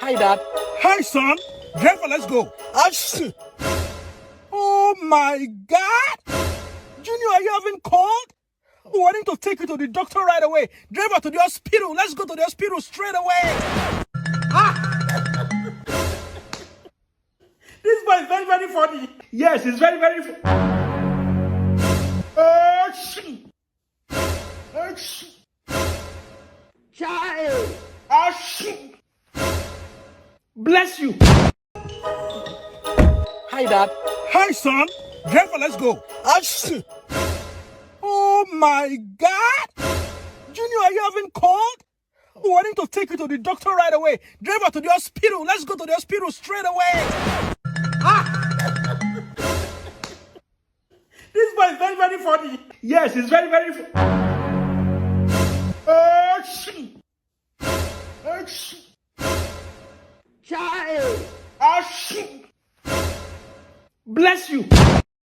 Hi, Dad. Hi, son. Driver, let's go. Oh, my God. Junior, are you having cold? Oh, I need to take you to the doctor right away. Driver, to the hospital. Let's go to the hospital straight away. This boy is very, very funny. Yes, it's very, very funny. Oh, shit. Oh, shit. Child. Oh, shit. Bless you. Hi, Dad. Hi, son. Driver, let's go. Oh, my God. Junior, are you having cold? Oh, I need to take you to the doctor right away. Driver, to the hospital. Let's go to the hospital straight away. This boy is very, very funny. Yes, it's very, very funny. Oh, shit. Oh, shit. Child. Oh, shit. Bless you.